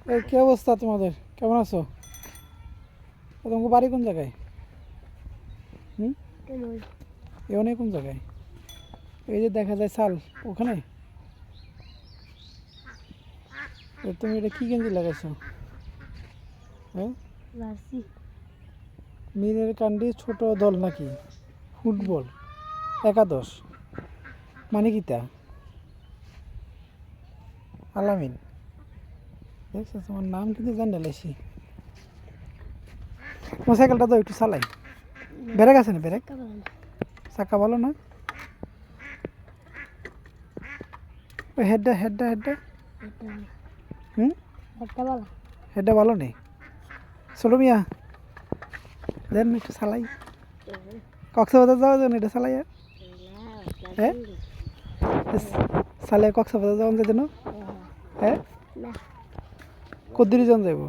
এই কি অবস্থা তোমাদের? কেমন আছো? তোমাকে বাড়ি কোন জায়গায়? হুম, এখানে কোন জায়গায়? এই যে দেখা যায় চাল ওখানে। তুমি এটা কি গেঞ্জি লাগাইছো? হ্যাঁ, মীরের কান্ডি ছোট দল নাকি? ফুটবল একাদশ মানে কি তা? আলামিন, দেখছো তোমার নাম কিন্তু জানি লাইছি। তোমার সাইকেলটা তো একটু চালাই। ব্রেক আছে না? ব্রেক চাকা ভালো না? ওই হেডটা হেডটা হেডটা হুম, হেডটা ভালো নেই। চলো মিয়া, দেন একটু চালাই। কক্সবাজার যাওয়া যাবে না এটা চালাই? হ্যাঁ, চালাই কক্সবাজার যাওয়া যেতে না? হ্যাঁ, কদ্দুরি জন যাইব?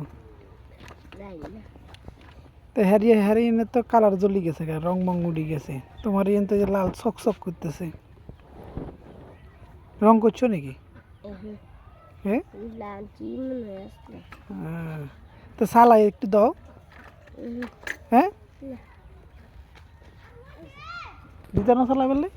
তো হ্যারিয়ে হ্যারিয়ে তো কালার জ্বলি গেছে, রং মং উঠে গেছে। তোমার ইয়ান তো যে লাল চক চক করতেছে। রং করছো নাকি? হ্যাঁ, তো চালাই একটু দাও। হ্যাঁ, দিতে না চালাই বললে?